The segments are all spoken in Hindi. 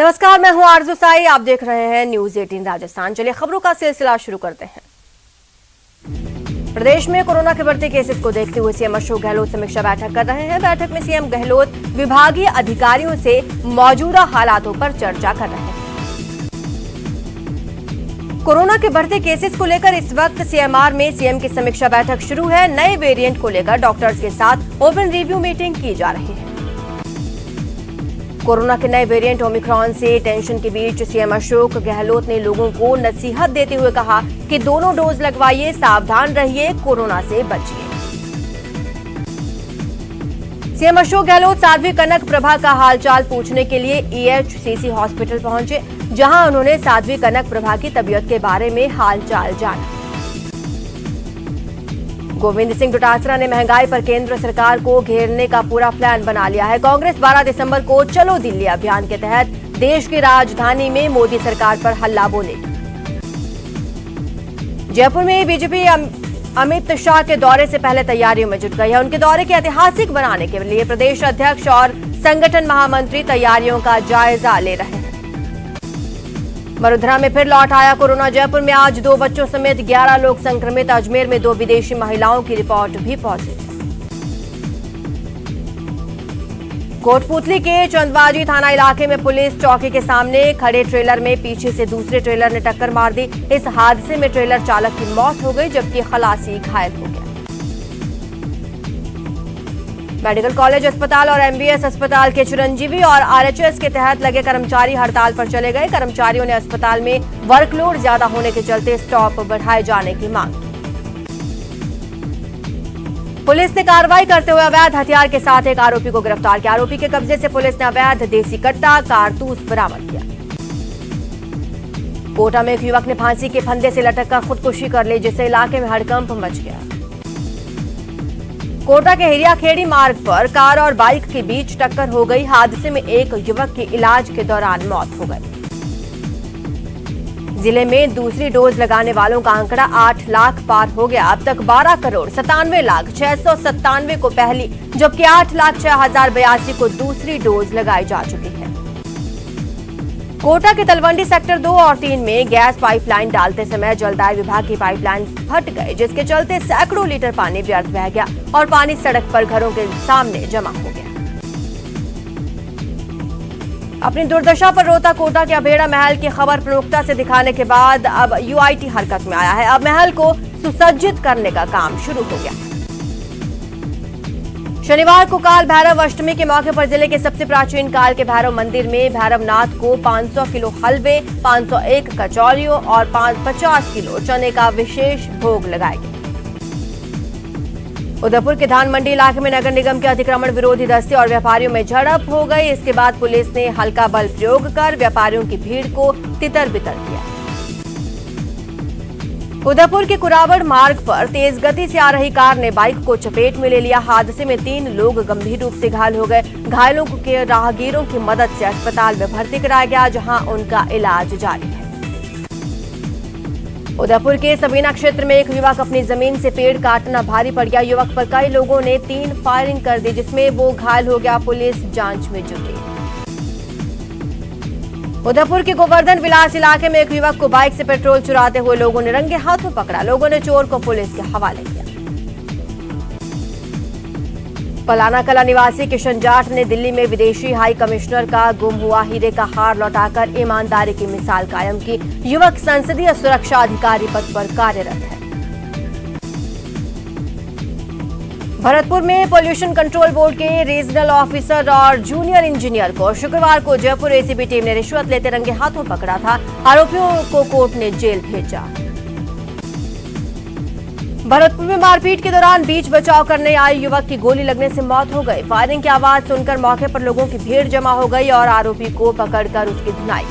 नमस्कार, मैं हूं आरजू साई। आप देख रहे हैं न्यूज 18 राजस्थान। चलिए खबरों का सिलसिला शुरू करते हैं। प्रदेश में कोरोना के बढ़ते केसेस को देखते हुए सीएम अशोक गहलोत समीक्षा बैठक कर रहे हैं। बैठक में सीएम गहलोत विभागीय अधिकारियों से मौजूदा हालातों पर चर्चा कर रहे हैं। कोरोना के बढ़ते केसेस को लेकर इस वक्त सीएमआर में सीएम की समीक्षा बैठक शुरू है। नए वेरिएंट को लेकर डॉक्टर्स के साथ ओपन रिव्यू मीटिंग की जा रही है। कोरोना के नए वेरिएंट ओमिक्रॉन से टेंशन के बीच सीएम अशोक गहलोत ने लोगों को नसीहत देते हुए कहा कि दोनों डोज लगवाइए, सावधान रहिए, कोरोना से बचिए। सीएम अशोक गहलोत साध्वी कनक प्रभा का हालचाल पूछने के लिए ईएचसीसी हॉस्पिटल पहुंचे, जहां उन्होंने साध्वी कनक प्रभा की तबीयत के बारे में हालचाल जाना। गोविंद सिंह डोटासरा ने महंगाई पर केंद्र सरकार को घेरने का पूरा प्लान बना लिया है। कांग्रेस 12 दिसंबर को चलो दिल्ली अभियान के तहत देश की राजधानी में मोदी सरकार पर हल्ला बोलेगी। जयपुर में बीजेपी अमित शाह के दौरे से पहले तैयारियों में जुट गई है। उनके दौरे के ऐतिहासिक बनाने के लिए प्रदेश अध्यक्ष और संगठन महामंत्री तैयारियों का जायजा ले रहे हैं। वडोदरा में फिर लौट आया कोरोना। जयपुर में आज 2 बच्चों समेत 11 लोग संक्रमित। अजमेर में 2 विदेशी महिलाओं की रिपोर्ट भी पॉजिटिव। कोटपूतली के चंदवाजी थाना इलाके में पुलिस चौकी के सामने खड़े ट्रेलर में पीछे से दूसरे ट्रेलर ने टक्कर मार दी। इस हादसे में ट्रेलर चालक की मौत हो गई, जबकि खलासी घायल हो गया। मेडिकल कॉलेज अस्पताल और एमबीएस अस्पताल के चिरंजीवी और आरएचएस के तहत लगे कर्मचारी हड़ताल पर चले गए। कर्मचारियों ने अस्पताल में वर्कलोड ज्यादा होने के चलते स्टॉप बढ़ाए जाने की मांग की। पुलिस ने कार्रवाई करते हुए अवैध हथियार के साथ एक आरोपी को गिरफ्तार किया। आरोपी के कब्जे से पुलिस ने अवैध देसी कट्टा, कारतूस बरामद किया। कोटा में एक युवक ने फांसी के फंदे से लटककर खुदकुशी कर ली, जिससे इलाके में हड़कंप मच गया। कोटा के हिरियाखेड़ी मार्ग पर कार और बाइक के बीच टक्कर हो गई। हादसे में एक युवक की इलाज के दौरान मौत हो गई। जिले में दूसरी डोज लगाने वालों का आंकड़ा 8 लाख पार हो गया। अब तक 12,97,697 को पहली, जबकि 8,06,082 को दूसरी डोज लगाई जा चुकी है। कोटा के तलवंडी सेक्टर 2 और 3 में गैस पाइपलाइन डालते समय जलदाय विभाग की पाइपलाइन फट गई, जिसके चलते सैकड़ों लीटर पानी व्यर्थ बह गया और पानी सड़क पर घरों के सामने जमा हो गया। अपनी दुर्दशा पर रोता कोटा के अभेड़ा महल की खबर प्रमुखता से दिखाने के बाद अब यूआईटी हरकत में आया है। अब महल को सुसज्जित करने का काम शुरू हो गया। शनिवार को काल भैरव अष्टमी के मौके पर जिले के सबसे प्राचीन काल के भैरव मंदिर में भैरवनाथ को 500 किलो हलवे, 501 कचौरियों और 50 किलो चने का विशेष भोग लगाया गया। उदयपुर के धान मंडी इलाके में नगर निगम के अतिक्रमण विरोधी दस्ते और व्यापारियों में झड़प हो गई। इसके बाद पुलिस ने हल्का बल प्रयोग कर व्यापारियों की भीड़ को तितर बितर किया। उदयपुर के कुरावड़ मार्ग पर तेज गति से आ रही कार ने बाइक को चपेट में ले लिया। हादसे में 3 लोग गंभीर रूप से घायल हो गए। घायलों को राहगीरों की मदद से अस्पताल में भर्ती कराया गया, जहां उनका इलाज जारी है। उदयपुर के सबीना क्षेत्र में एक युवक अपनी जमीन से पेड़ काटना भारी पड़ गया। युवक पर कई लोगों ने 3 फायरिंग कर दी, जिसमें वो घायल हो गया। पुलिस जांच में जुटी। उदयपुर के गोवर्धन विलास इलाके में एक युवक को बाइक से पेट्रोल चुराते हुए लोगों ने रंगे हाथों पकड़ा। लोगों ने चोर को पुलिस के हवाले किया। पलाना कला निवासी किशन जाट ने दिल्ली में विदेशी हाई कमिश्नर का गुम हुआ हीरे का हार लौटाकर ईमानदारी की मिसाल कायम की। युवक संसदीय सुरक्षा अधिकारी पद पर कार्यरत है। भरतपुर में पोल्यूशन कंट्रोल बोर्ड के रीजनल ऑफिसर और जूनियर इंजीनियर को शुक्रवार को जयपुर एसीबी टीम ने रिश्वत लेते रंगे हाथों पकड़ा था। आरोपियों को कोर्ट ने जेल भेजा। भरतपुर में मारपीट के दौरान बीच बचाव करने आए युवक की गोली लगने से मौत हो गई। फायरिंग की आवाज सुनकर मौके पर लोगों की भीड़ जमा हो गई और आरोपी को पकड़कर उसकी धुनाई।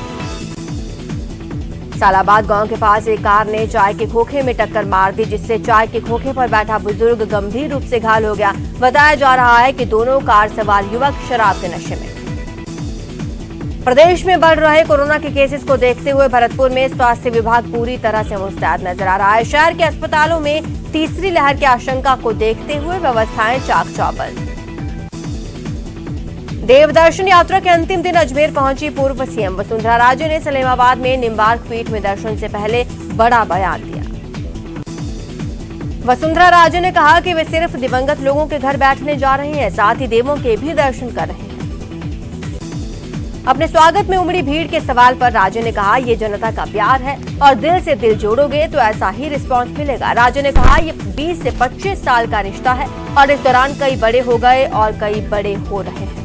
सालाबाद गांव के पास एक कार ने चाय के खोखे में टक्कर मार दी, जिससे चाय के खोखे पर बैठा बुजुर्ग गंभीर रूप से घायल हो गया। बताया जा रहा है कि दोनों कार सवार युवक शराब के नशे में थे। प्रदेश में बढ़ रहे कोरोना के केसेस को देखते हुए भरतपुर में स्वास्थ्य विभाग पूरी तरह से मुस्तैद नजर आ रहा है। शहर के अस्पतालों में तीसरी लहर की आशंका को देखते हुए व्यवस्थाएं चाक चौबंद। देवदर्शन यात्रा के अंतिम दिन अजमेर पहुंची पूर्व सीएम वसुंधरा राजे ने सलेमाबाद में निम्बार्क पीठ में दर्शन से पहले बड़ा बयान दिया। वसुंधरा राजे ने कहा कि वे सिर्फ दिवंगत लोगों के घर बैठने जा रहे हैं, साथ ही देवों के भी दर्शन कर रहे हैं। अपने स्वागत में उमड़ी भीड़ के सवाल पर राजे ने कहा, ये जनता का प्यार है और दिल से दिल जोड़ोगे तो ऐसा ही रिस्पांस मिलेगा। राजे ने कहा, ये 20 से 25 साल का रिश्ता है और इस दौरान कई बड़े हो गए और कई बड़े हो रहे हैं।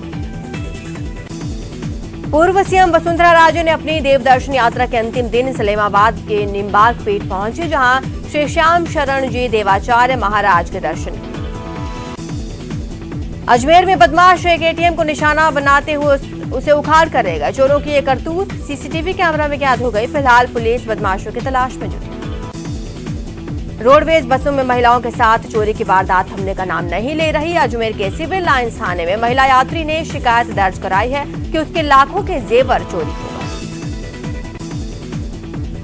पूर्व सीएम वसुंधरा राजे ने अपनी देवदर्शन यात्रा के अंतिम दिन सलेमाबाद के निम्बार्क पीठ पहुंचे, जहां श्री श्याम शरण जी देवाचार्य महाराज के दर्शन किए। अजमेर में बदमाश एक एटीएम को निशाना बनाते हुए उसे उखाड़ कर रह गए। चोरों की ये करतूत सीसीटीवी कैमरा में कैद हो गई। फिलहाल पुलिस बदमाशों की तलाश में जुटी। रोडवेज बसों में महिलाओं के साथ चोरी की वारदात थमने का नाम नहीं ले रही। अजमेर के सिविल लाइंस थाने में महिला यात्री ने शिकायत दर्ज कराई है कि उसके लाखों के जेवर चोरी हो गए।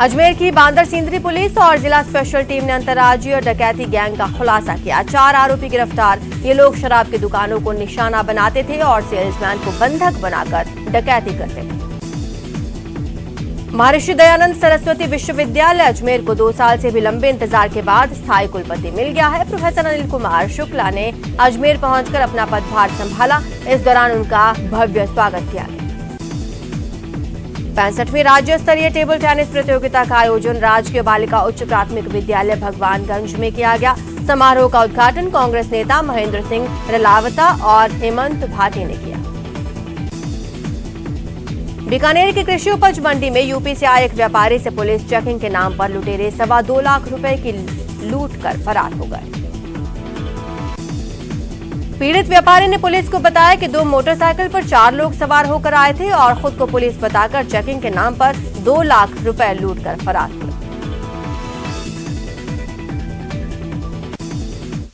अजमेर की बांदर सिंदरी पुलिस और जिला स्पेशल टीम ने अंतर्राज्यीय डकैती गैंग का खुलासा किया। 4 आरोपी गिरफ्तार। ये लोग शराब की दुकानों को निशाना बनाते थे और सेल्समैन को बंधक बनाकर डकैती करते थे। महर्षि दयानंद सरस्वती विश्वविद्यालय अजमेर को 2 साल से भी लंबे इंतजार के बाद स्थायी कुलपति मिल गया है। प्रोफेसर अनिल कुमार शुक्ला ने अजमेर पहुंचकर अपना पदभार संभाला। इस दौरान उनका भव्य स्वागत किया गया। 65वीं राज्य स्तरीय टेबल टेनिस प्रतियोगिता का आयोजन राजकीय बालिका उच्च प्राथमिक विद्यालय भगवानगंज में किया गया। समारोह का उद्घाटन कांग्रेस नेता महेंद्र सिंह रलावता और हेमंत भाटी ने किया। बीकानेर की कृषि उपज मंडी में यूपी से आए एक व्यापारी से पुलिस चेकिंग के नाम पर लुटेरे 2.25 लाख रुपए की लूट कर फरार हो गए। पीड़ित व्यापारी ने पुलिस को बताया कि 2 मोटरसाइकिल पर 4 लोग सवार होकर आए थे और खुद को पुलिस बताकर चेकिंग के नाम पर 2 लाख रुपए लूट कर फरार हुए।